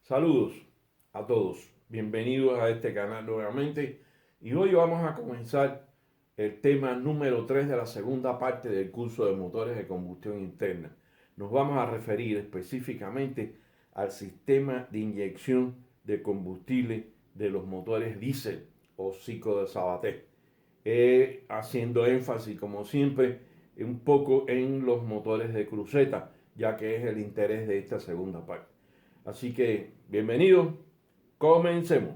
Saludos a todos, bienvenidos a este canal nuevamente y hoy vamos a comenzar el tema número 3 de la segunda parte del curso de motores de combustión interna. Nos vamos a referir específicamente al sistema de inyección de combustible de los motores diésel o ciclo de Sabaté, haciendo énfasis como siempre un poco en los motores de cruceta, ya que es el interés de esta segunda parte. Así que, bienvenidos, comencemos.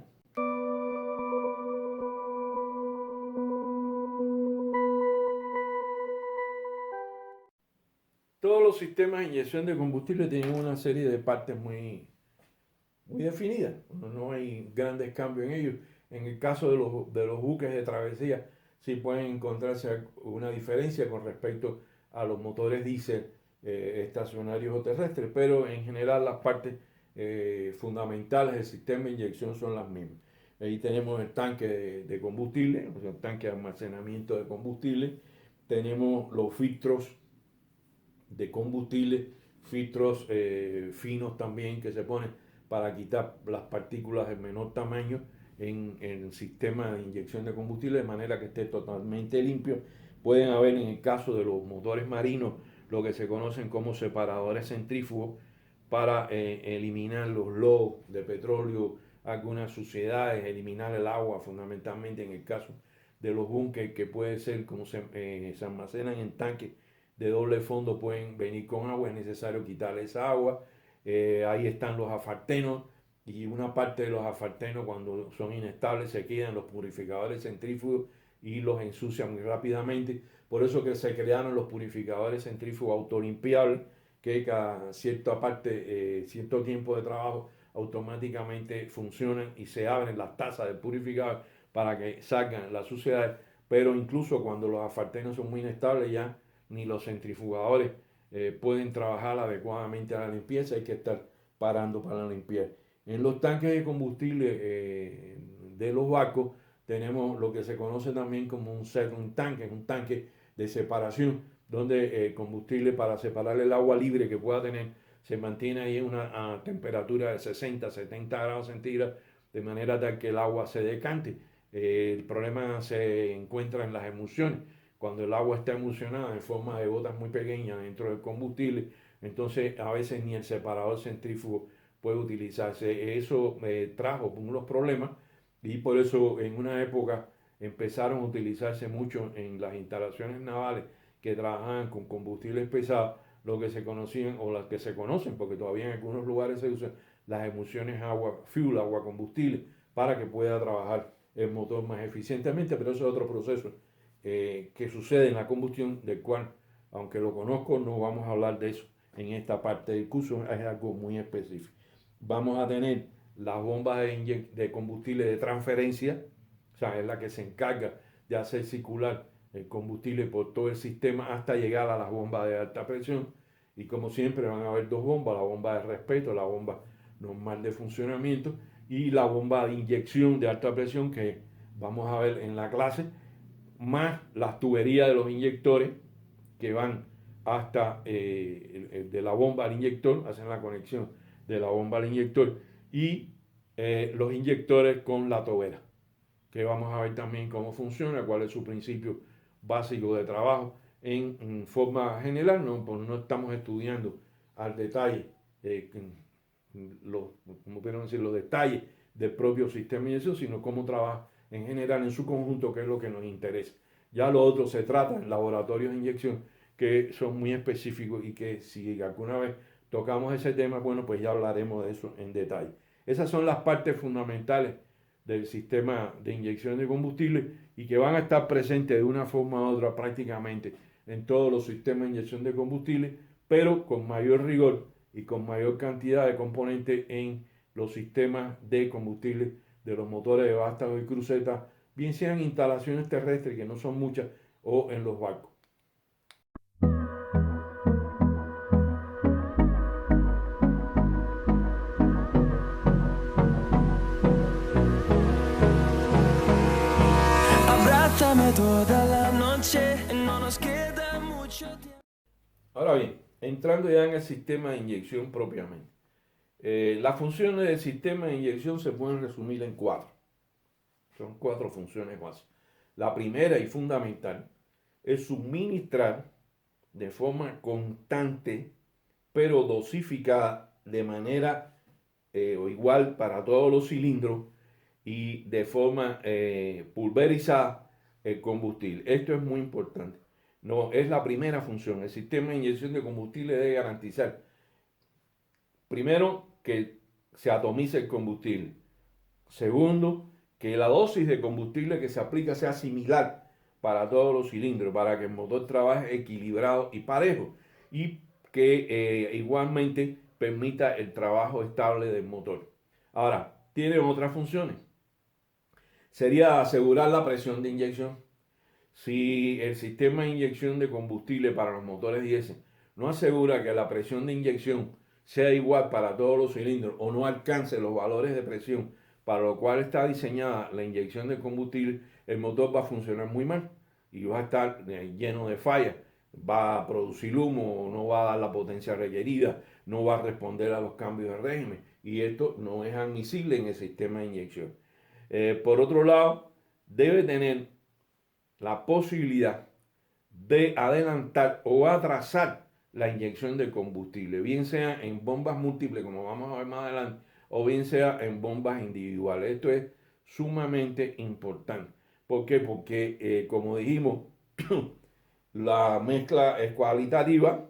Todos los sistemas de inyección de combustible tienen una serie de partes muy definidas. No hay grandes cambios en ellos. En el caso de los buques de travesía, sí pueden encontrarse una diferencia con respecto a los motores diésel estacionarios o terrestres, pero en general las partes fundamentales del sistema de inyección son las mismas. Ahí tenemos el tanque de combustible, o sea, el tanque de almacenamiento de combustible. Tenemos los filtros de combustible, filtros finos también que se ponen para quitar las partículas de menor tamaño en el sistema de inyección de combustible de manera que esté totalmente limpio. Pueden haber en el caso de los motores marinos lo que se conocen como separadores centrífugos para eliminar los lodos de petróleo, algunas suciedades, eliminar el agua fundamentalmente en el caso de los bunkers que puede ser como se almacenan en tanques de doble fondo pueden venir con agua, es necesario quitarle esa agua. Ahí están los afartenos y una parte de los afartenos cuando son inestables se quedan los purificadores centrífugos y los ensucian muy rápidamente. Por eso que se crearon los purificadores centrífugos autolimpiables que cada cierta parte, cierto tiempo de trabajo automáticamente funcionan y se abren las tazas del purificador para que salgan las suciedades. Pero incluso cuando los afartenos son muy inestables ya ni los centrifugadores pueden trabajar adecuadamente a la limpieza, hay que estar parando para limpiar. En los tanques de combustible de los barcos tenemos lo que se conoce también como un tanque, un tanque de separación, donde el combustible para separar el agua libre que pueda tener se mantiene ahí en una temperatura de 60, 70 grados centígrados, de manera tal que el agua se decante. El problema se encuentra en las emulsiones cuando el agua está emulsionada en forma de gotas muy pequeñas dentro del combustible, entonces a veces ni el separador centrífugo puede utilizarse. Eso trajo unos problemas y por eso en una época empezaron a utilizarse mucho en las instalaciones navales que trabajaban con combustibles pesados, lo que se conocían o las que se conocen, porque todavía en algunos lugares se usan las emulsiones agua fuel, agua combustible, para que pueda trabajar el motor más eficientemente, pero eso es otro proceso que sucede en la combustión, del cual, aunque lo conozco, no vamos a hablar de eso en esta parte del curso, es algo muy específico. Vamos a tener las bombas de combustible de transferencia, o sea, es la que se encarga de hacer circular el combustible por todo el sistema hasta llegar a las bombas de alta presión. Y como siempre van a haber dos bombas, la bomba de respeto, la bomba normal de funcionamiento y la bomba de inyección de alta presión que vamos a ver en la clase, más las tuberías de los inyectores que van hasta de la bomba al inyector, hacen la conexión de la bomba al inyector y los inyectores con la tobera, que vamos a ver también cómo funciona, cuál es su principio básico de trabajo en forma general, no, pues no estamos estudiando al detalle los, como quiero decir, los detalles del propio sistema de inyección, sino cómo trabaja en general en su conjunto, que es lo que nos interesa. Ya lo otro se trata en laboratorios de inyección que son muy específicos y que si alguna vez tocamos ese tema, bueno, pues ya hablaremos de eso en detalle. Esas son las partes fundamentales del sistema de inyección de combustible y que van a estar presentes de una forma u otra prácticamente en todos los sistemas de inyección de combustible, pero con mayor rigor y con mayor cantidad de componentes en los sistemas de combustible de los motores de vástago y crucetas, bien sean instalaciones terrestres, que no son muchas, o en los barcos. Abrázame toda la noche, no nos queda mucho tiempo. Ahora bien, entrando ya en el sistema de inyección propiamente. Las funciones del sistema de inyección se pueden resumir en cuatro. Son cuatro funciones básicas. La primera y fundamental es suministrar de forma constante, pero dosificada de manera o igual para todos los cilindros y de forma pulverizada el combustible. Esto es muy importante. No, es la primera función. El sistema de inyección de combustible debe garantizar, primero, que se atomice el combustible. Segundo, que la dosis de combustible que se aplica sea similar para todos los cilindros, para que el motor trabaje equilibrado y parejo. Y que igualmente permita el trabajo estable del motor. Ahora, tiene otras funciones. Sería asegurar la presión de inyección. Si el sistema de inyección de combustible para los motores diésel no asegura que la presión de inyección sea igual para todos los cilindros o no alcance los valores de presión para lo cual está diseñada la inyección de combustible, el motor va a funcionar muy mal y va a estar lleno de fallas. Va a producir humo, no va a dar la potencia requerida, no va a responder a los cambios de régimen y esto no es admisible en el sistema de inyección. Por otro lado, debe tener la posibilidad de adelantar o atrasar la inyección de combustible, bien sea en bombas múltiples, como vamos a ver más adelante, o bien sea en bombas individuales. Esto es sumamente importante. ¿Por qué? Porque, como dijimos, la mezcla es cualitativa,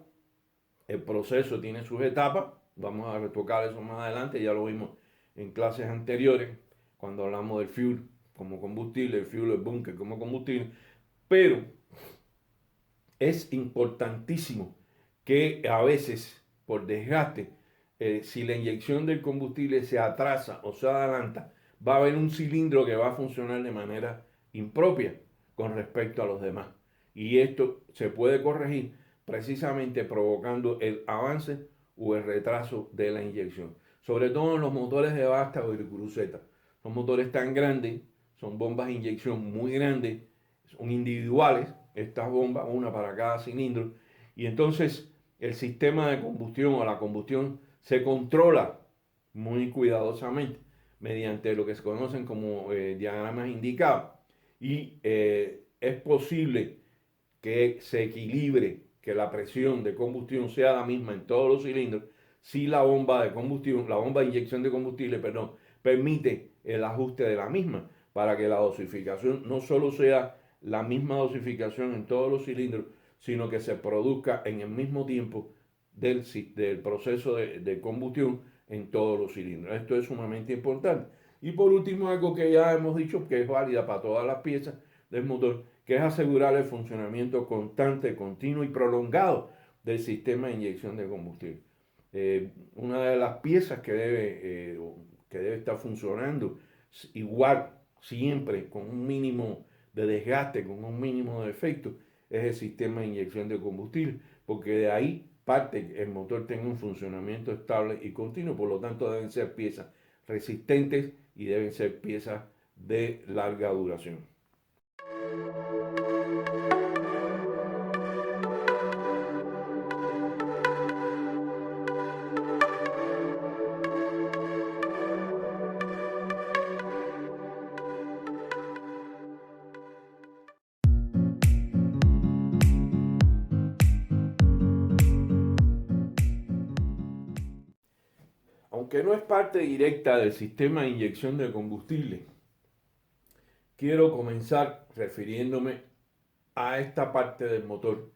el proceso tiene sus etapas, vamos a retocar eso más adelante, ya lo vimos en clases anteriores, cuando hablamos del fuel como combustible, el fuel, el bunker como combustible, pero es importantísimo que a veces, por desgaste, si la inyección del combustible se atrasa o se adelanta, va a haber un cilindro que va a funcionar de manera impropia con respecto a los demás. Y esto se puede corregir precisamente provocando el avance o el retraso de la inyección. Sobre todo en los motores de vástago y de cruceta. Son motores tan grandes, son bombas de inyección muy grandes, son individuales, estas bombas, una para cada cilindro, y entonces el sistema de combustión o la combustión se controla muy cuidadosamente mediante lo que se conocen como diagramas indicados. Y es posible que se equilibre, que la presión de combustión sea la misma en todos los cilindros, si la bomba de combustión, la bomba de inyección de combustible, perdón, permite el ajuste de la misma para que la dosificación no solo sea la misma dosificación en todos los cilindros, sino que se produzca en el mismo tiempo del proceso de combustión en todos los cilindros. Esto es sumamente importante. Y por último, algo que ya hemos dicho que es válida para todas las piezas del motor, que es asegurar el funcionamiento constante, continuo y prolongado del sistema de inyección de combustible. Una de las piezas que debe estar funcionando igual siempre con un mínimo de desgaste, con un mínimo de efecto, es el sistema de inyección de combustible, porque de ahí parte que el motor tenga un funcionamiento estable y continuo, por lo tanto deben ser piezas resistentes y deben ser piezas de larga duración. Aunque no es parte directa del sistema de inyección de combustible, quiero comenzar refiriéndome a esta parte del motor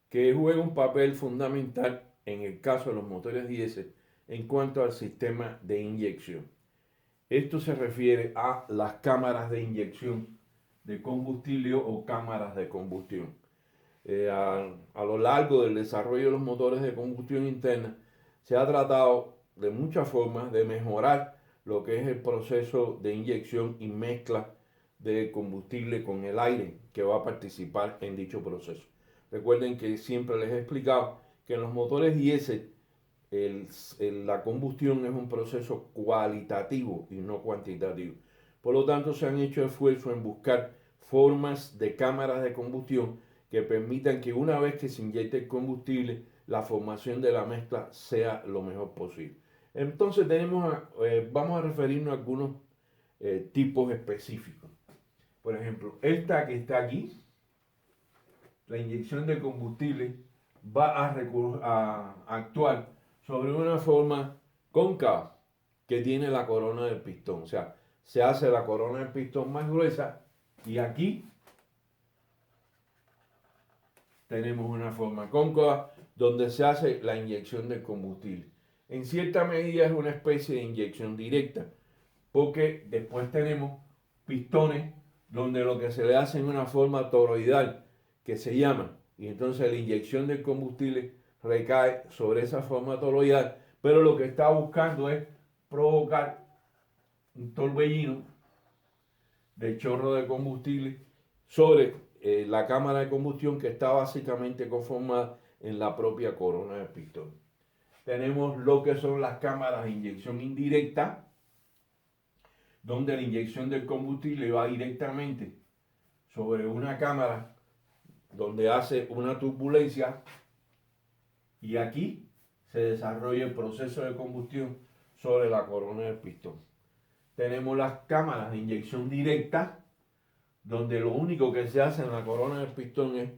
que juega un papel fundamental en el caso de los motores diésel en cuanto al sistema de inyección. Esto se refiere a las cámaras de inyección de combustible o cámaras de combustión. A lo largo del desarrollo de los motores de combustión interna se ha tratado de muchas formas de mejorar lo que es el proceso de inyección y mezcla de combustible con el aire que va a participar en dicho proceso. Recuerden que siempre les he explicado que en los motores diésel la combustión es un proceso cualitativo y no cuantitativo. Por lo tanto, se han hecho esfuerzos en buscar formas de cámaras de combustión que permitan que una vez que se inyecte el combustible, la formación de la mezcla sea lo mejor posible. Entonces vamos a referirnos a algunos tipos específicos. Por ejemplo, esta que está aquí, la inyección de combustible va a actuar sobre una forma cóncava que tiene la corona del pistón. O sea, se hace la corona del pistón más gruesa y aquí tenemos una forma cóncava donde se hace la inyección del combustible. En cierta medida es una especie de inyección directa, porque después tenemos pistones donde lo que se le hace en una forma toroidal, que se llama, y entonces la inyección del combustible recae sobre esa forma toroidal, pero lo que está buscando es provocar un torbellino de chorro de combustible sobre la cámara de combustión que está básicamente conformada en la propia corona del pistón. Tenemos lo que son las cámaras de inyección indirecta, donde la inyección del combustible va directamente sobre una cámara donde hace una turbulencia y aquí se desarrolla el proceso de combustión sobre la corona del pistón. Tenemos las cámaras de inyección directa, donde lo único que se hace en la corona del pistón es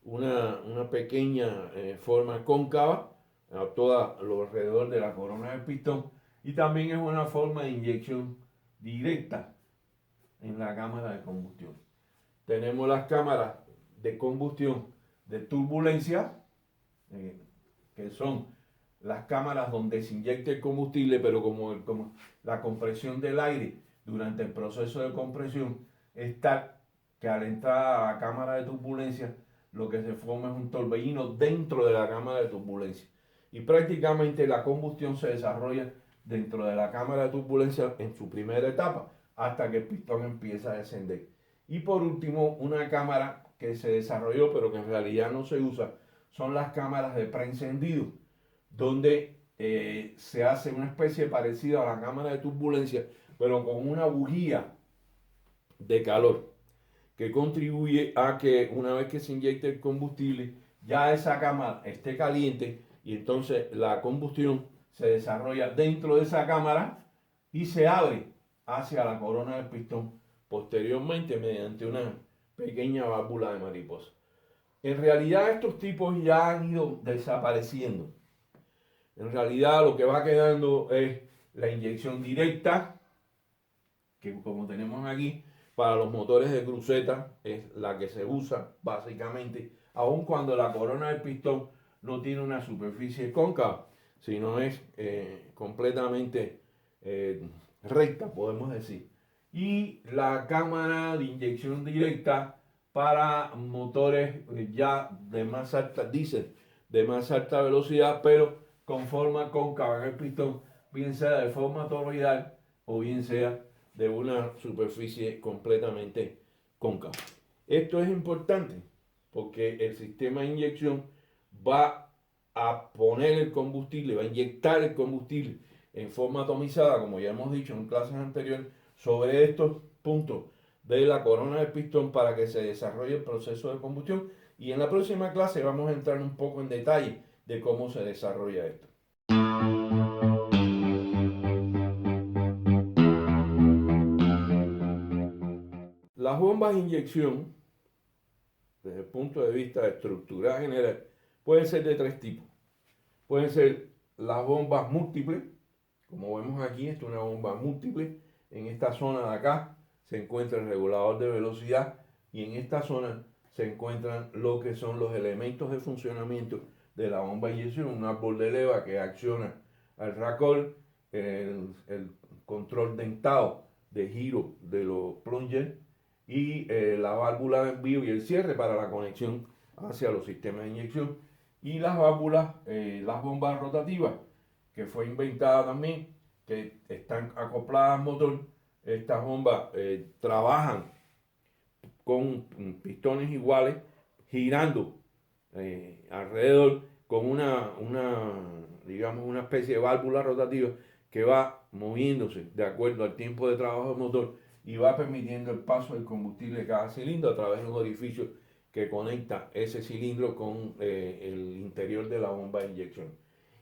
una pequeña forma cóncava a todo lo alrededor de la corona del pistón y también es una forma de inyección directa en la cámara de combustión. Tenemos las cámaras de combustión de turbulencia, eh, que son las cámaras donde se inyecta el combustible, pero como la compresión del aire durante el proceso de compresión está que al entrar a la cámara de turbulencia lo que se forma es un torbellino dentro de la cámara de turbulencia. Y prácticamente la combustión se desarrolla dentro de la cámara de turbulencia en su primera etapa hasta que el pistón empieza a descender. Y por último, una cámara que se desarrolló pero que en realidad no se usa son las cámaras de preencendido, donde se hace una especie parecida a la cámara de turbulencia, pero con una bujía de calor que contribuye a que una vez que se inyecte el combustible, ya esa cámara esté caliente y entonces la combustión se desarrolla dentro de esa cámara y se abre hacia la corona del pistón posteriormente mediante una pequeña válvula de mariposa. En realidad estos tipos ya han ido desapareciendo. En realidad lo que va quedando es la inyección directa, que como tenemos aquí, para los motores de cruceta es la que se usa básicamente, aun cuando la corona del pistón no tiene una superficie cóncava, sino es completamente recta, podemos decir. Y la cámara de inyección directa para motores ya de más alta, diésel, de más alta velocidad, pero con forma cóncava en el pistón, bien sea de forma toroidal o bien sea de una superficie completamente cóncava. Esto es importante porque el sistema de inyección va a poner el combustible, va a inyectar el combustible en forma atomizada, como ya hemos dicho en clases anteriores, sobre estos puntos de la corona del pistón para que se desarrolle el proceso de combustión. Y en la próxima clase vamos a entrar un poco en detalle de cómo se desarrolla esto. Las bombas de inyección, desde el punto de vista de estructura general, pueden ser de tres tipos. Pueden ser las bombas múltiples, como vemos aquí, esto es una bomba múltiple. En esta zona de acá se encuentra el regulador de velocidad y en esta zona se encuentran lo que son los elementos de funcionamiento de la bomba de inyección, un árbol de leva que acciona al racol, el control dentado de giro de los plungers y la válvula de envío y el cierre para la conexión hacia los sistemas de inyección y las válvulas, las bombas rotativas que fue inventada también, que están acopladas al motor. Estas bombas trabajan con pistones iguales girando alrededor con digamos, una especie de válvula rotativa que va moviéndose de acuerdo al tiempo de trabajo del motor y va permitiendo el paso del combustible de cada cilindro a través de un orificio que conecta ese cilindro con el interior de la bomba de inyección.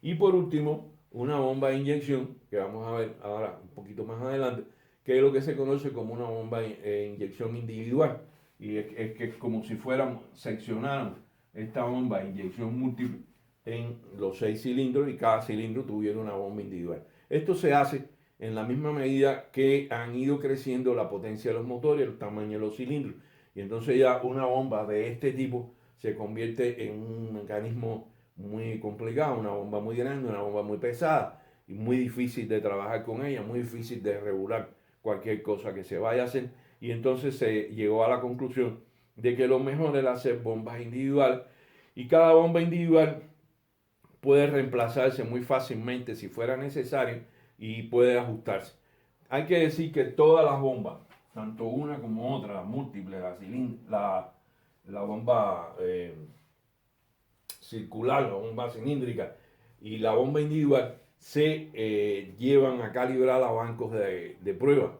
Y por último, una bomba de inyección, que vamos a ver ahora un poquito más adelante, que es lo que se conoce como una bomba de inyección individual. Y es que es como si fuéramos, seccionáramos esta bomba de inyección múltiple en los 6 cilindros y cada cilindro tuviera una bomba individual. Esto se hace en la misma medida que han ido creciendo la potencia de los motores, el tamaño de los cilindros. Y entonces ya una bomba de este tipo se convierte en un mecanismo muy complicado, una bomba muy grande, una bomba muy pesada y muy difícil de trabajar con ella, muy difícil de regular cualquier cosa que se vaya a hacer. Y entonces se llegó a la conclusión de que lo mejor era hacer bombas individuales y cada bomba individual puede reemplazarse muy fácilmente si fuera necesario y puede ajustarse. Hay que decir que todas las bombas, tanto una como otra, la múltiple, la bomba circular, la bomba cilíndrica y la bomba individual, se llevan a calibrar a bancos de prueba,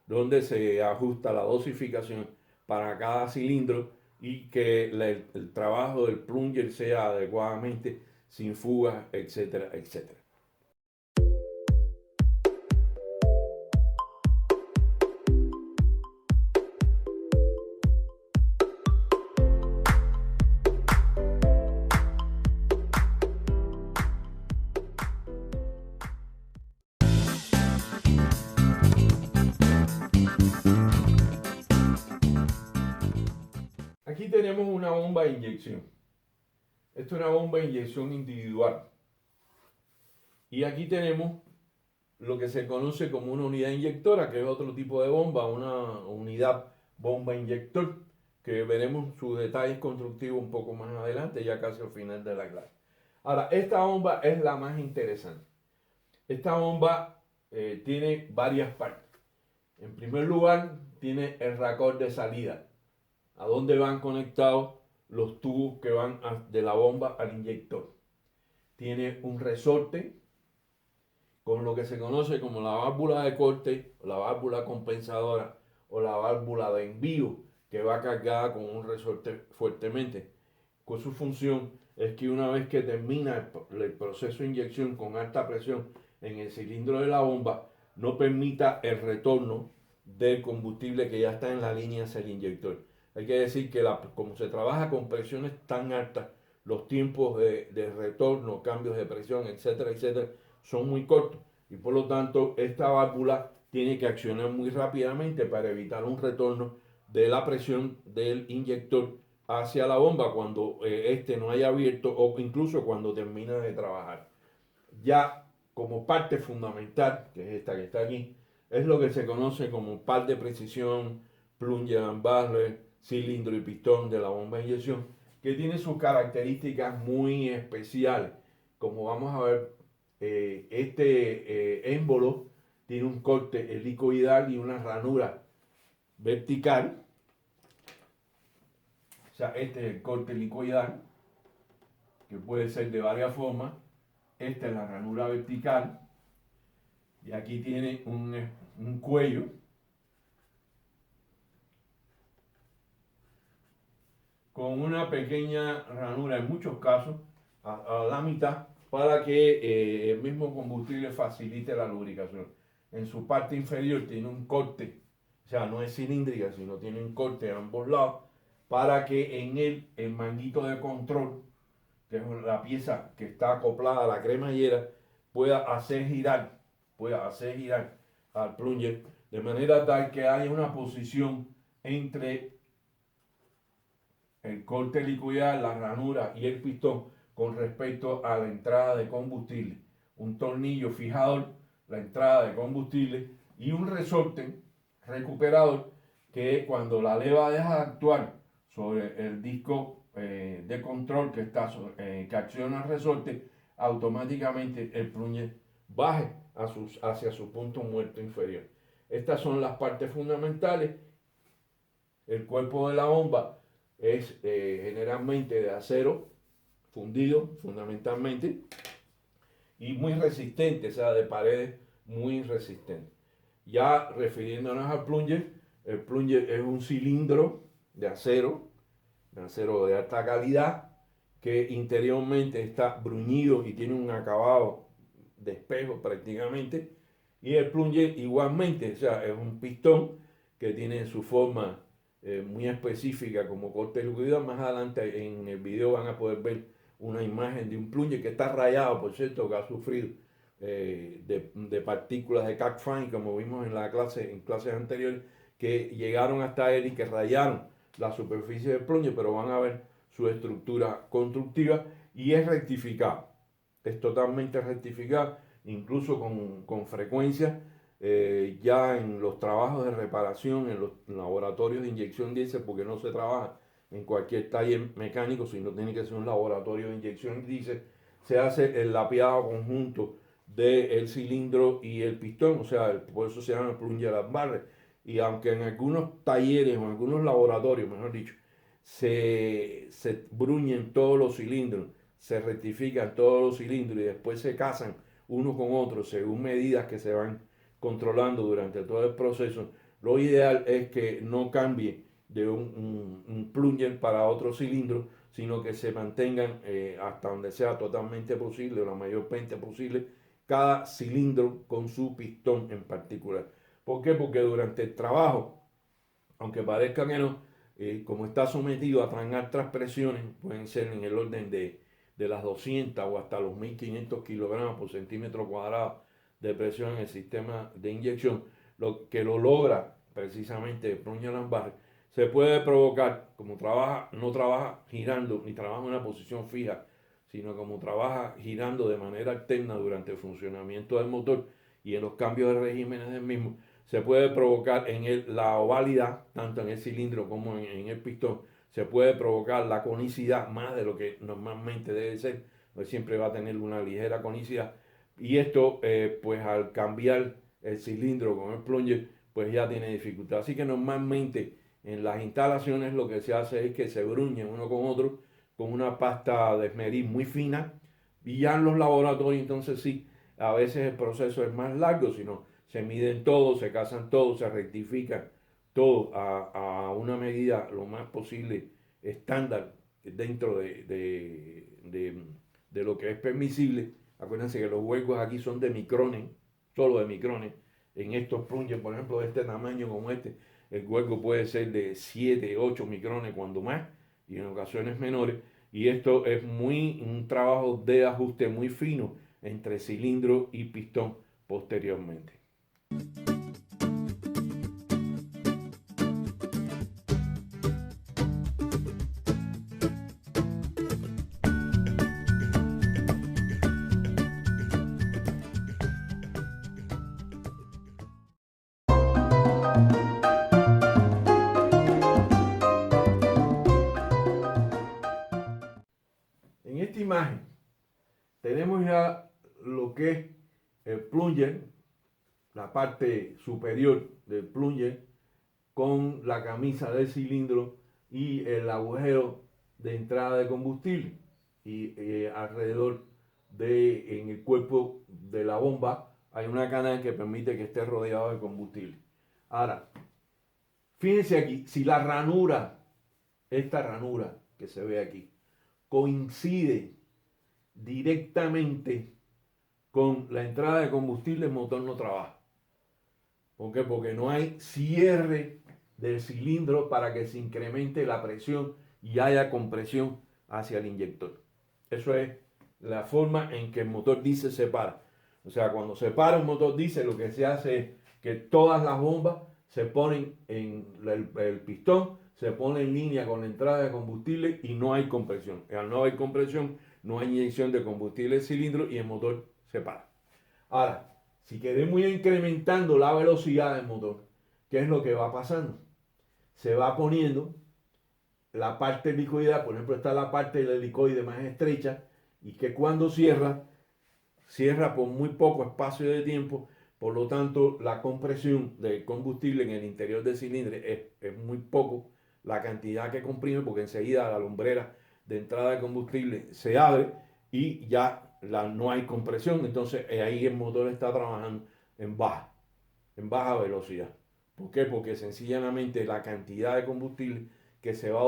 donde se ajusta la dosificación para cada cilindro y que el trabajo del plunger sea adecuadamente sin fugas, etcétera, etcétera. Aquí tenemos una bomba de inyección. Esto es una bomba de inyección individual. Y aquí tenemos lo que se conoce como una unidad inyectora, que es otro tipo de bomba, una unidad bomba inyector, que veremos sus detalles constructivos un poco más adelante, ya casi al final de la clase. Ahora, esta bomba es la más interesante. Esta bomba tiene varias partes. En primer lugar, tiene el racor de salida, a donde van conectados los tubos que van de la bomba al inyector. Tiene un resorte con lo que se conoce como la válvula de corte, la válvula compensadora o la válvula de envío, que va cargada con un resorte fuertemente. Con su función es que una vez que termina el proceso de inyección con alta presión en el cilindro de la bomba, no permita el retorno del combustible que ya está en la línea hacia el inyector. Hay que decir que como se trabaja con presiones tan altas, los tiempos de retorno, cambios de presión, etcétera, etcétera, son muy cortos y por lo tanto esta válvula tiene que accionar muy rápidamente para evitar un retorno de la presión del inyector hacia la bomba cuando este no haya abierto o incluso cuando termina de trabajar. Ya como parte fundamental, que es esta que está aquí, es lo que se conoce como par de precisión, plunger and barrel, cilindro y pistón de la bomba de inyección, que tiene sus características muy especiales. Como vamos a ver, este émbolo tiene un corte helicoidal y una ranura vertical. O sea, este es el corte helicoidal, que puede ser de varias formas. Esta es la ranura vertical. Y aquí tiene un cuello con una pequeña ranura, en muchos casos, a la mitad, para que el mismo combustible facilite la lubricación. En su parte inferior tiene un corte, o sea, no es cilíndrica, sino tiene un corte a ambos lados, para que en él el manguito de control, que es la pieza que está acoplada a la cremallera, pueda hacer girar al plunger, de manera tal que haya una posición entre el corte helicoidal, la ranura y el pistón con respecto a la entrada de combustible. Un tornillo fijador, la entrada de combustible y un resorte recuperador que cuando la leva deja de actuar sobre el disco de control que acciona el resorte, automáticamente el plunger baje hacia su punto muerto inferior. Estas son las partes fundamentales. El cuerpo de la bomba es generalmente de acero fundido fundamentalmente y muy resistente, o sea, de paredes muy resistentes. Ya refiriéndonos al plunger, el plunger es un cilindro de acero de alta calidad, que interiormente está bruñido y tiene un acabado de espejo prácticamente, y el plunger igualmente, o sea, es un pistón que tiene su forma muy específica como corte de liquidez. Más adelante en el video van a poder ver una imagen de un plunger que está rayado, por cierto, que ha sufrido de partículas de Cat Fine, como vimos en la clase, en clases anteriores, que llegaron hasta él y que rayaron la superficie del plunger, pero van a ver su estructura constructiva y es rectificado. Es totalmente rectificado, incluso con frecuencia. Ya en los trabajos de reparación, en los laboratorios de inyección diésel, porque no se trabaja en cualquier taller mecánico, sino tiene que ser un laboratorio de inyección diésel, se hace el lapeado conjunto del cilindro y el pistón, o sea, por eso se llama plunger and barrel. Y aunque en algunos talleres o en algunos laboratorios, mejor dicho, se bruñen todos los cilindros, se rectifican todos los cilindros y después se casan unos con otros según medidas que se van controlando durante todo el proceso, lo ideal es que no cambie de un plunger para otro cilindro, sino que se mantengan hasta donde sea totalmente posible, o la mayor parte posible, cada cilindro con su pistón en particular. ¿Por qué? Porque durante el trabajo, aunque parezca que no, como está sometido a tan altas presiones, pueden ser en el orden de las 200 o hasta los 1500 kilogramos por centímetro cuadrado de presión en el sistema de inyección, lo que lo logra precisamente Plunger and Barrel, se puede provocar, como no trabaja girando, ni trabaja en una posición fija, sino como trabaja girando de manera alterna durante el funcionamiento del motor y en los cambios de regímenes del mismo, se puede provocar la ovalidad, tanto en el cilindro como en el pistón, se puede provocar la conicidad más de lo que normalmente debe ser, pues siempre va a tener una ligera conicidad, y esto pues al cambiar el cilindro con el plunger pues ya tiene dificultad. Así que normalmente en las instalaciones lo que se hace es que se bruñen uno con otro con una pasta de esmerir muy fina, y ya en los laboratorios entonces sí, a veces el proceso es más largo, sino se miden todos, se casan todos, se rectifican todo a una medida lo más posible estándar dentro de lo que es permisible. Acuérdense que los huecos aquí son de micrones, solo de micrones. En estos plungers, por ejemplo, de este tamaño como este, el hueco puede ser de 7, 8 micrones cuando más, y en ocasiones menores. Y esto es un trabajo de ajuste muy fino entre cilindro y pistón posteriormente. En esta imagen tenemos ya lo que es el plunger, la parte superior del plunger con la camisa del cilindro y el agujero de entrada de combustible, y alrededor en el cuerpo de la bomba hay una canal que permite que esté rodeado de combustible. Ahora, fíjense aquí, si la ranura, esta ranura que se ve aquí, coincide directamente con la entrada de combustible, el motor no trabaja. ¿Por qué? Porque no hay cierre del cilindro para que se incremente la presión y haya compresión hacia el inyector. Eso es la forma en que el motor diésel se para. O sea, cuando se para un motor diésel, lo que se hace es que todas las bombas se ponen en el pistón, se pone en línea con la entrada de combustible y no hay compresión. Al no haber compresión, no hay inyección de combustible al cilindro y el motor se para. Ahora, si queremos ir incrementando la velocidad del motor, ¿qué es lo que va pasando? Se va poniendo la parte helicoidal, por ejemplo, está la parte del helicoide más estrecha, y que cuando cierra por muy poco espacio de tiempo, por lo tanto la compresión del combustible en el interior del cilindro es muy poco la cantidad que comprime, porque enseguida la lumbrera de entrada de combustible se abre y ya no hay compresión. Entonces ahí el motor está trabajando en baja velocidad. ¿Por qué? Porque sencillamente la cantidad de combustible que se va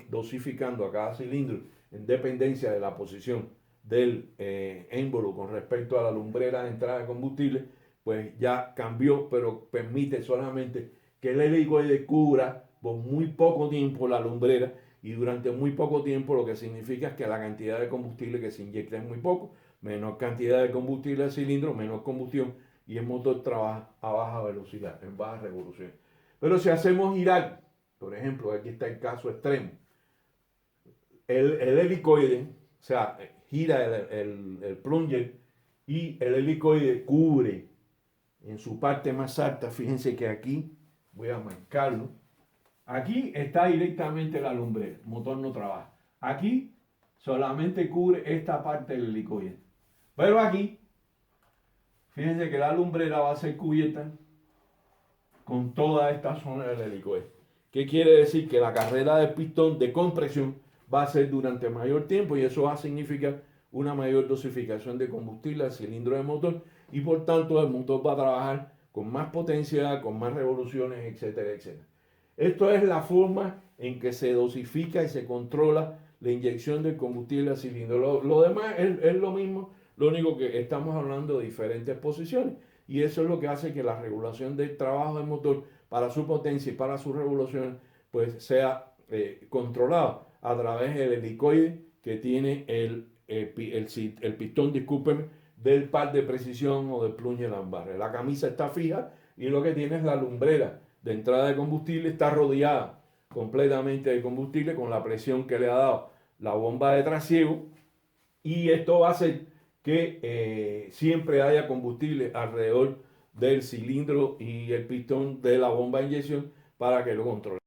dosificando a cada cilindro en dependencia de la posición del émbolo con respecto a la lumbrera de entrada de combustible, pues ya cambió, pero permite solamente que el helicoide cubra por muy poco tiempo la lumbrera y durante muy poco tiempo, lo que significa es que la cantidad de combustible que se inyecta es muy poco, menor cantidad de combustible al cilindro, menor combustión y el motor trabaja a baja velocidad, en baja revolución. Pero si hacemos girar, por ejemplo, aquí está el caso extremo, el helicoide, o sea, gira el plunger y el helicoide cubre en su parte más alta. Fíjense que aquí, voy a marcarlo, aquí está directamente la lumbrera, el motor no trabaja. Aquí solamente cubre esta parte del helicoide. Pero aquí, fíjense que la lumbrera va a ser cubierta con toda esta zona del helicoide. ¿Qué quiere decir? Que la carrera del pistón de compresión va a ser durante mayor tiempo y eso va a significar una mayor dosificación de combustible al cilindro del motor y por tanto el motor va a trabajar con más potencia, con más revoluciones, etcétera, etcétera. Esto es la forma en que se dosifica y se controla la inyección del combustible al cilindro. Lo demás es lo mismo, lo único que estamos hablando de diferentes posiciones y eso es lo que hace que la regulación del trabajo del motor para su potencia y para sus revoluciones pues sea controlado a través del helicoide que tiene el pistón, discúlpeme, del par de precisión o del plunger lambar. La camisa está fija y lo que tiene es la lumbrera de entrada de combustible, está rodeada completamente de combustible con la presión que le ha dado la bomba de trasiego y esto va a hacer que siempre haya combustible alrededor del cilindro y el pistón de la bomba de inyección para que lo controle.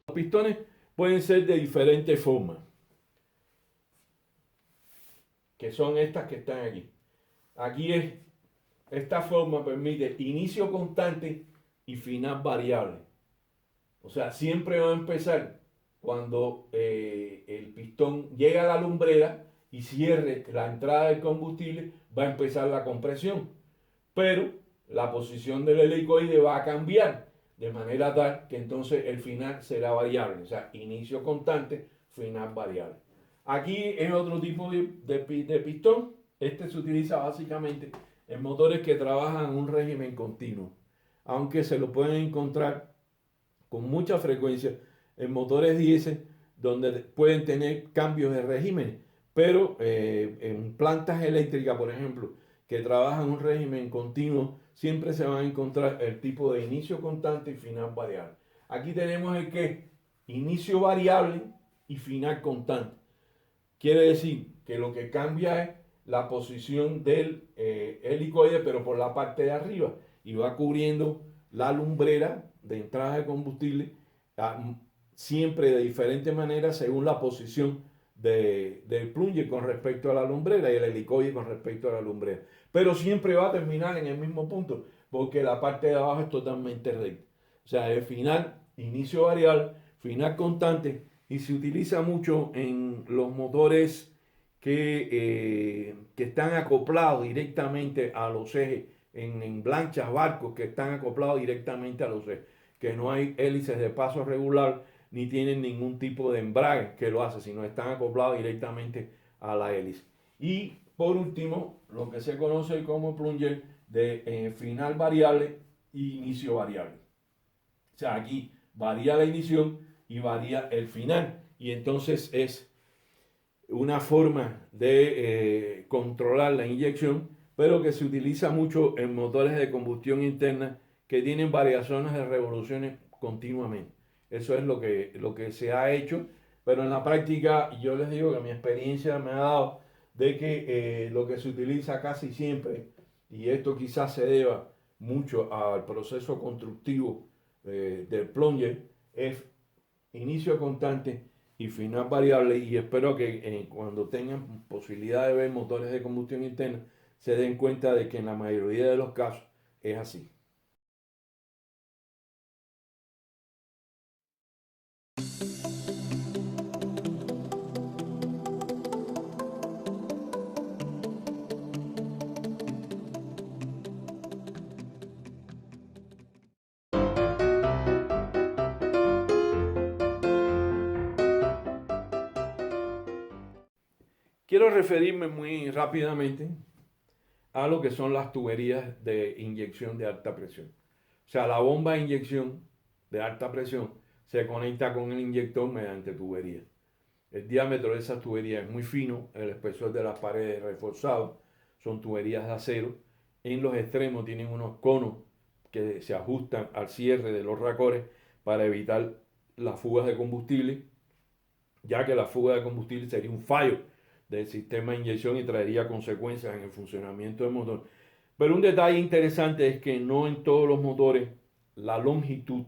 Los pistones pueden ser de diferentes formas, que son estas que están aquí. Aquí esta forma permite inicio constante y final variable. O sea, siempre va a empezar cuando el pistón llega a la lumbrera y cierre la entrada del combustible, va a empezar la compresión. Pero la posición del helicoide va a cambiar de manera tal que entonces el final será variable. O sea, inicio constante, final variable. Aquí es otro tipo de pistón. Este se utiliza básicamente en motores que trabajan en un régimen continuo. Aunque se lo pueden encontrar con mucha frecuencia en motores diésel donde pueden tener cambios de régimen, pero en plantas eléctricas, por ejemplo, que trabajan un régimen continuo, siempre se van a encontrar el tipo de inicio constante y final variable. Aquí tenemos el que inicio variable y final constante. Quiere decir que lo que cambia es la posición del helicoide, pero por la parte de arriba, y va cubriendo la lumbrera de entrada de combustible siempre de diferente manera según la posición del plunger con respecto a la lumbrera y el helicoide con respecto a la lumbrera. Pero siempre va a terminar en el mismo punto, porque la parte de abajo es totalmente recta. O sea, el final, inicio variable, final constante, y se utiliza mucho en los motores que están acoplados directamente a los ejes, en lanchas, barcos que están acoplados directamente a los ejes, que no hay hélices de paso regular ni tienen ningún tipo de embrague que lo hace, sino están acoplados directamente a la hélice. Y por último, lo que se conoce como plunger de final variable e inicio variable. O sea, aquí varía la inición y varía el final. Y entonces es una forma de controlar la inyección, pero que se utiliza mucho en motores de combustión interna que tienen variaciones de revoluciones continuamente. Eso es lo que se ha hecho, pero en la práctica yo les digo que mi experiencia me ha dado de que lo que se utiliza casi siempre, y esto quizás se deba mucho al proceso constructivo del plunger, es inicio constante y final variable y espero que cuando tengan posibilidad de ver motores de combustión interna se den cuenta de que en la mayoría de los casos es así. Quiero referirme muy rápidamente a lo que son las tuberías de inyección de alta presión. O sea, la bomba de inyección de alta presión se conecta con el inyector mediante tubería. El diámetro de esas tuberías es muy fino, el espesor de las paredes es reforzado, son tuberías de acero. En los extremos tienen unos conos que se ajustan al cierre de los racores para evitar las fugas de combustible, ya que la fuga de combustible sería un fallo del sistema de inyección y traería consecuencias en el funcionamiento del motor. Pero un detalle interesante es que no en todos los motores la longitud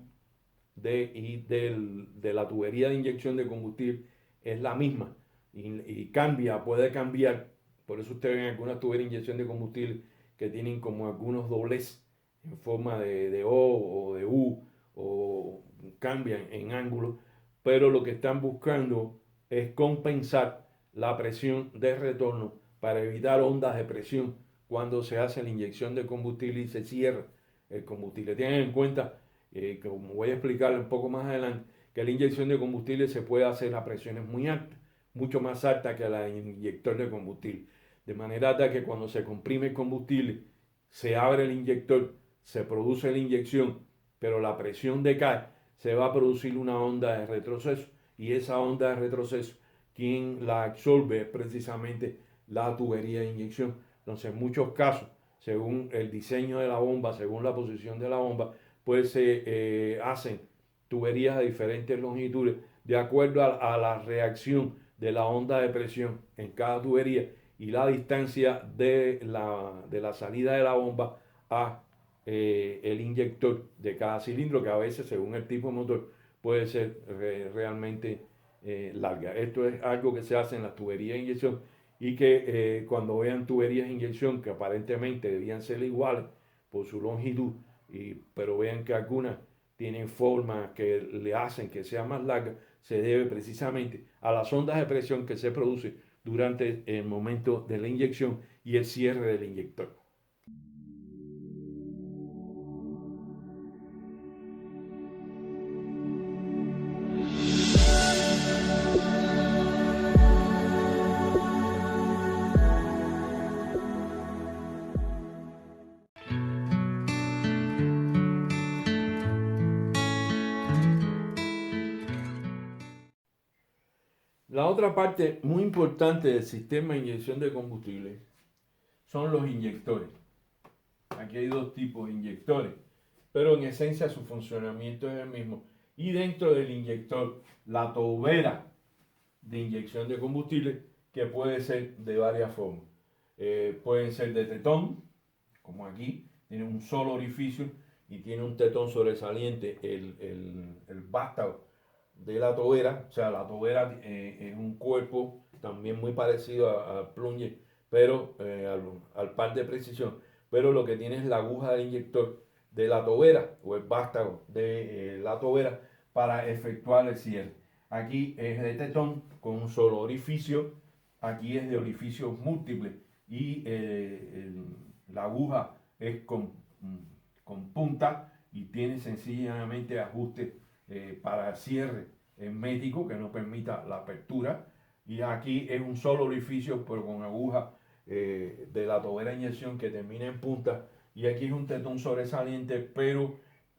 de la tubería de inyección de combustible es la misma y cambia, puede cambiar. Por eso usted ve algunas tuberías de inyección de combustible que tienen como algunos dobles en forma de O o de U o cambian en ángulo, pero lo que están buscando es compensar la presión de retorno para evitar ondas de presión cuando se hace la inyección de combustible y se cierra el combustible. Tengan en cuenta, como voy a explicar un poco más adelante, que la inyección de combustible se puede hacer a presiones muy altas, mucho más altas que la inyector de combustible. De manera tal que cuando se comprime el combustible, se abre el inyector, se produce la inyección, pero la presión decae, se va a producir una onda de retroceso y esa onda de retroceso, quien la absorbe es precisamente la tubería de inyección. Entonces, en muchos casos, según el diseño de la bomba, según la posición de la bomba, pues se hacen tuberías de diferentes longitudes de acuerdo a la reacción de la onda de presión en cada tubería y la distancia de la salida de la bomba a el inyector de cada cilindro, que a veces, según el tipo de motor, puede ser realmente larga. Esto es algo que se hace en las tuberías de inyección y que cuando vean tuberías de inyección que aparentemente debían ser iguales por su longitud, pero vean que algunas tienen formas que le hacen que sea más larga, se debe precisamente a las ondas de presión que se producen durante el momento de la inyección y el cierre del inyector. La otra parte muy importante del sistema de inyección de combustible son los inyectores. Aquí hay dos tipos de inyectores, pero en esencia su funcionamiento es el mismo. Y dentro del inyector, la tobera de inyección de combustible, que puede ser de varias formas. Pueden ser de tetón, como aquí, tiene un solo orificio y tiene un tetón sobresaliente, el vástago de la tobera. O sea, la tobera es un cuerpo también muy parecido al plunger, pero al par de precisión, pero lo que tiene es la aguja del inyector de la tobera o el vástago de la tobera para efectuar el cierre. Aquí es de tetón con un solo orificio, aquí es de orificios múltiples y la aguja es con punta y tiene sencillamente ajuste para cierre hermético que no permita la apertura. Y aquí es un solo orificio pero con aguja de la tobera de inyección que termina en punta. Y aquí es un tetón sobresaliente pero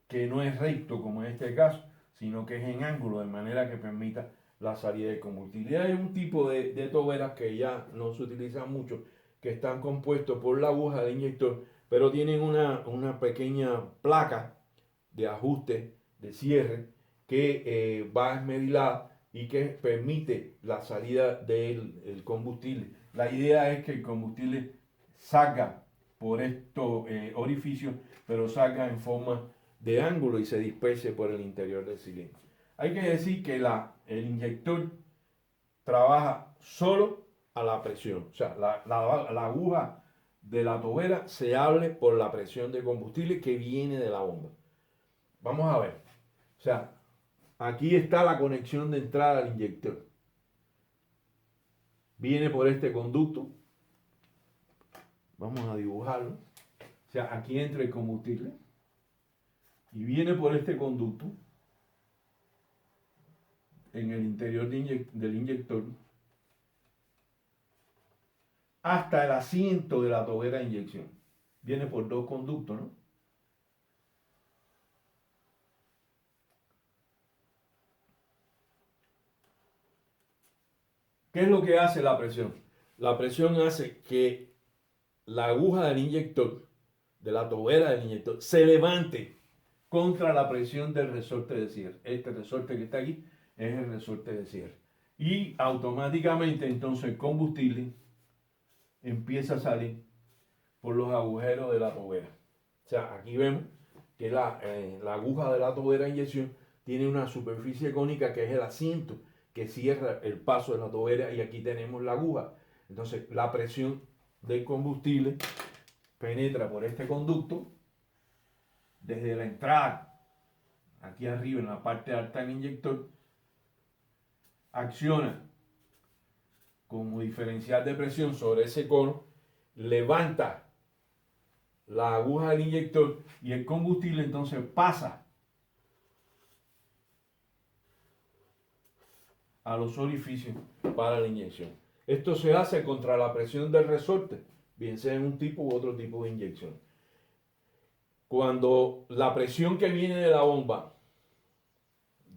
que no es recto como en este caso, sino que es en ángulo de manera que permita la salida de combustible. Y hay un tipo de toberas que ya no se utilizan mucho, que están compuestos por la aguja del inyector, pero tienen una pequeña placa de ajuste, de cierre, que va esmerilada y que permite la salida del combustible. La idea es que el combustible salga por estos orificios, pero salga en forma de ángulo y se disperse por el interior del cilindro. Hay que decir que el inyector trabaja solo a la presión. O sea, la aguja de la tobera se abre por la presión de combustible que viene de la bomba. Vamos a ver. O sea, aquí está la conexión de entrada al inyector. Viene por este conducto. Vamos a dibujarlo. O sea, aquí entra el combustible. Y viene por este conducto en el interior del inyector. hasta el asiento de la tobera de inyección. Viene por dos conductos, ¿no? ¿Qué es lo que hace la presión? La presión hace que la aguja del inyector, de la tobera del inyector, se levante contra la presión del resorte de cierre. Este resorte que está aquí es el resorte de cierre. Y automáticamente entonces el combustible empieza a salir por los agujeros de la tobera. O sea, aquí vemos que la aguja de la tobera de inyección tiene una superficie cónica que es el asiento que cierra el paso de la tobera, y aquí tenemos la aguja. Entonces la presión del combustible penetra por este conducto desde la entrada, aquí arriba en la parte alta del inyector, acciona como diferencial de presión sobre ese cono, levanta la aguja del inyector y el combustible entonces pasa a los orificios para la inyección. Esto se hace contra la presión del resorte, bien sea en un tipo u otro tipo de inyección. Cuando la presión que viene de la bomba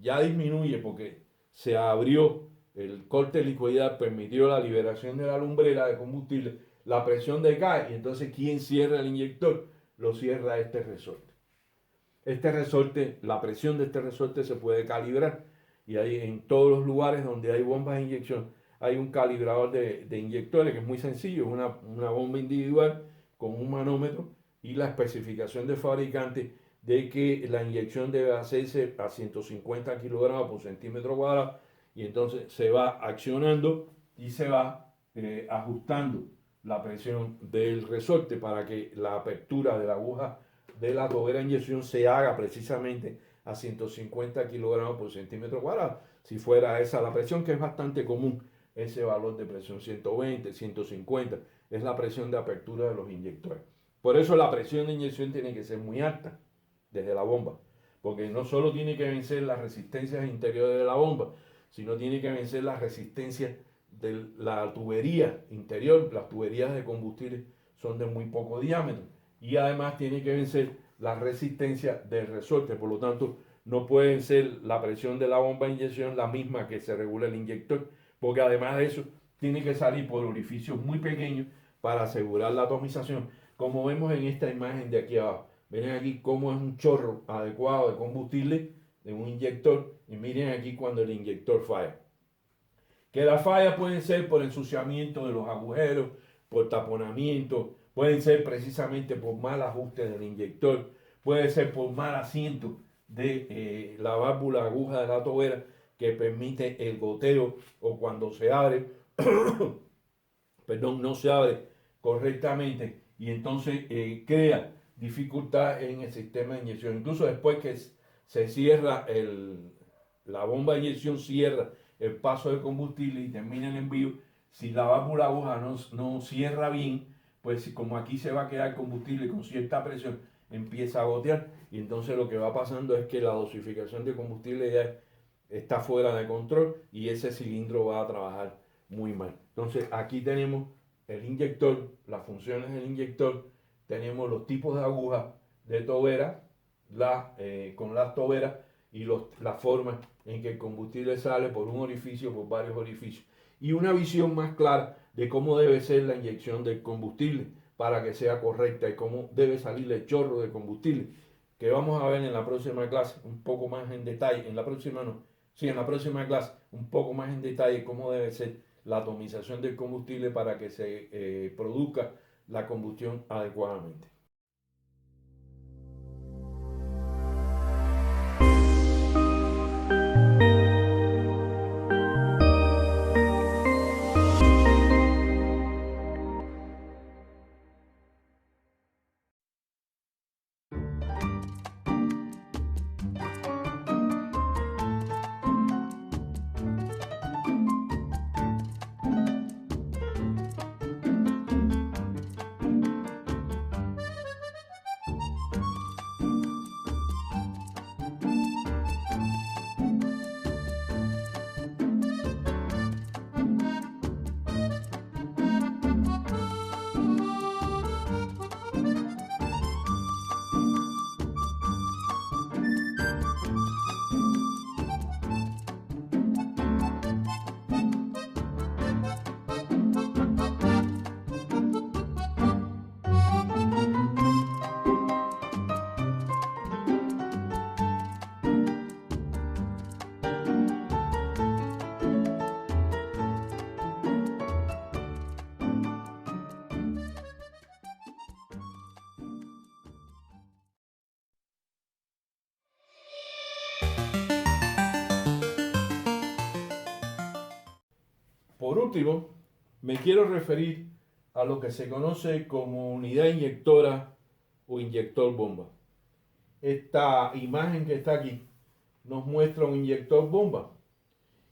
ya disminuye porque se abrió el corte liquidal, permitió la liberación de la lumbrera de combustible, la presión decae y entonces ¿quién cierra el inyector? Lo cierra este resorte. Este resorte, la presión de este resorte se puede calibrar, y ahí en todos los lugares donde hay bombas de inyección hay un calibrador de inyectores que es muy sencillo, una bomba individual con un manómetro y la especificación del fabricante de que la inyección debe hacerse a 150 kilogramos por centímetro cuadrado, y entonces se va accionando y se va ajustando la presión del resorte para que la apertura de la aguja de la tobera de inyección se haga precisamente a 150 kilogramos por centímetro cuadrado. Si fuera esa la presión, que es bastante común, ese valor de presión 120, 150, es la presión de apertura de los inyectores. Por eso la presión de inyección tiene que ser muy alta desde la bomba, porque no solo tiene que vencer las resistencias interiores de la bomba, sino tiene que vencer las resistencias de la tubería interior. Las tuberías de combustible son de muy poco diámetro, y además tiene que vencer la resistencia del resorte. Por lo tanto, no puede ser la presión de la bomba de inyección la misma que se regula el inyector, porque además de eso tiene que salir por orificios muy pequeños para asegurar la atomización, como vemos en esta imagen de aquí abajo. Miren aquí cómo es un chorro adecuado de combustible de un inyector, y miren aquí cuando el inyector falla. Que las fallas pueden ser por ensuciamiento de los agujeros, por taponamiento, pueden ser precisamente por mal ajuste del inyector, puede ser por mal asiento de la válvula aguja de la tobera que permite el goteo, o cuando se abre, perdón, no se abre correctamente y entonces crea dificultad en el sistema de inyección. Incluso después que se cierra la bomba de inyección, cierra el paso de combustible y termina el envío, si la válvula aguja no cierra bien, pues como aquí se va a quedar combustible con cierta presión, empieza a gotear, y entonces lo que va pasando es que la dosificación de combustible ya está fuera de control y ese cilindro va a trabajar muy mal. Entonces aquí tenemos el inyector, las funciones del inyector, tenemos los tipos de agujas de tobera, con las toberas y la forma en que el combustible sale por un orificio, por varios orificios, y una visión más clara de cómo debe ser la inyección del combustible para que sea correcta y cómo debe salir el chorro de combustible, que vamos a ver en la próxima clase un poco más en detalle. En la próxima no, sí, en la próxima clase un poco más en detalle cómo debe ser la atomización del combustible para que se produzca la combustión adecuadamente. Por último, me quiero referir a lo que se conoce como unidad inyectora o inyector bomba. Esta imagen que está aquí nos muestra un inyector bomba.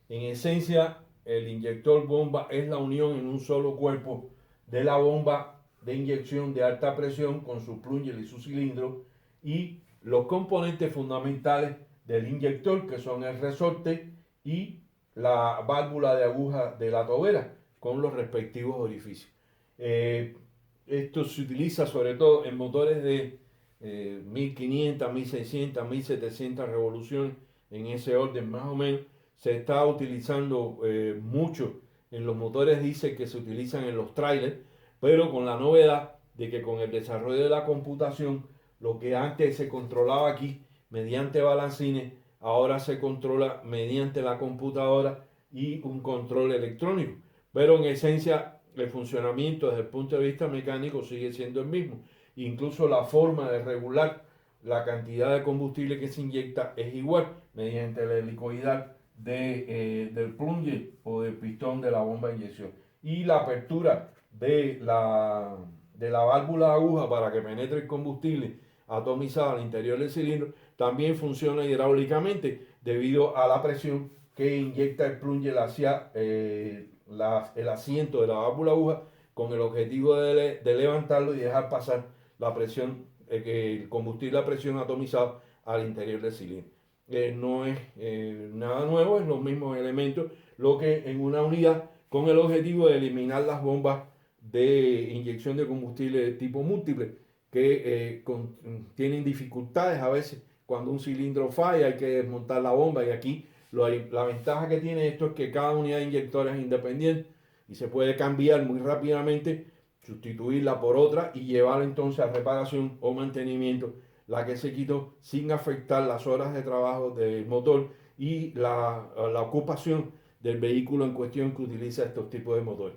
En esencia, el inyector bomba es la unión en un solo cuerpo de la bomba de inyección de alta presión con su plunger y su cilindro y los componentes fundamentales del inyector, que son el resorte y la válvula de aguja de la tobera con los respectivos orificios. Esto se utiliza sobre todo en motores de 1500, 1600, 1700 revoluciones, en ese orden más o menos. Se está utilizando mucho en los motores diésel que se utilizan en los trailers, pero con la novedad de que con el desarrollo de la computación, lo que antes se controlaba aquí mediante balancines, ahora se controla mediante la computadora y un control electrónico. Pero en esencia, el funcionamiento desde el punto de vista mecánico sigue siendo el mismo. Incluso la forma de regular la cantidad de combustible que se inyecta es igual mediante la helicoidal del plunger o del pistón de la bomba de inyección. Y la apertura de la válvula de aguja para que penetre el combustible atomizado al interior del cilindro también funciona hidráulicamente debido a la presión que inyecta el plunger hacia el asiento de la válvula aguja con el objetivo de levantarlo y dejar pasar la presión, el combustible a presión atomizado al interior del cilindro. No es nada nuevo, es los mismos elementos, lo que en una unidad con el objetivo de eliminar las bombas de inyección de combustible de tipo múltiple que tienen dificultades a veces cuando un cilindro falla, hay que desmontar la bomba y aquí la ventaja que tiene esto es que cada unidad de inyector es independiente y se puede cambiar muy rápidamente, sustituirla por otra y llevarla entonces a reparación o mantenimiento, la que se quitó sin afectar las horas de trabajo del motor y la ocupación del vehículo en cuestión que utiliza estos tipos de motores.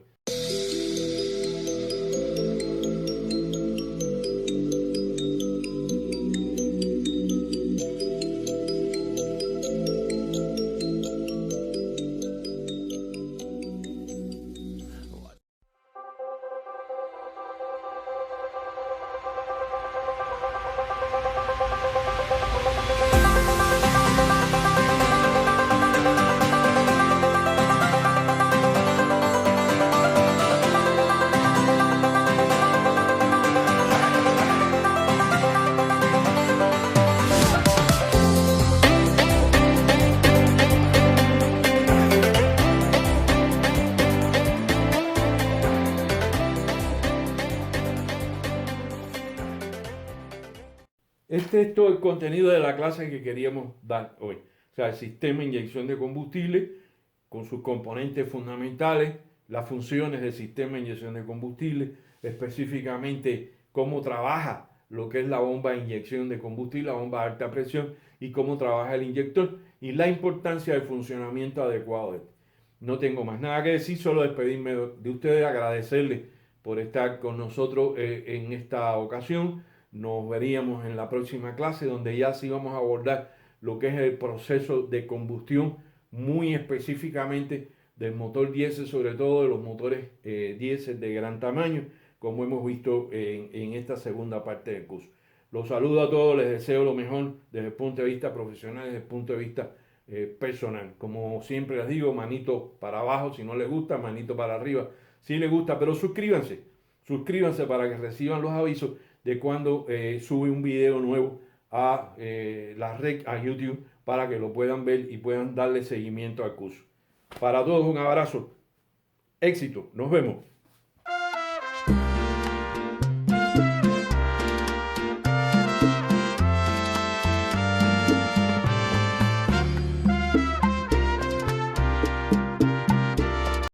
Este es todo el contenido de la clase que queríamos dar hoy. O sea, el sistema de inyección de combustible con sus componentes fundamentales, las funciones del sistema de inyección de combustible, específicamente cómo trabaja lo que es la bomba de inyección de combustible, la bomba de alta presión y cómo trabaja el inyector y la importancia del funcionamiento adecuado de él. No tengo más nada que decir, solo despedirme de ustedes, agradecerles por estar con nosotros en esta ocasión. Nos veríamos en la próxima clase donde ya sí vamos a abordar lo que es el proceso de combustión muy específicamente del motor diésel, sobre todo de los motores diésel de gran tamaño, como hemos visto en esta segunda parte del curso. Los saludo a todos, les deseo lo mejor desde el punto de vista profesional, desde el punto de vista personal. Como siempre les digo, manito para abajo si no les gusta, manito para arriba si les gusta, pero suscríbanse para que reciban los avisos de cuando sube un video nuevo a la red, a YouTube, para que lo puedan ver y puedan darle seguimiento al curso. Para todos un abrazo, éxito, nos vemos.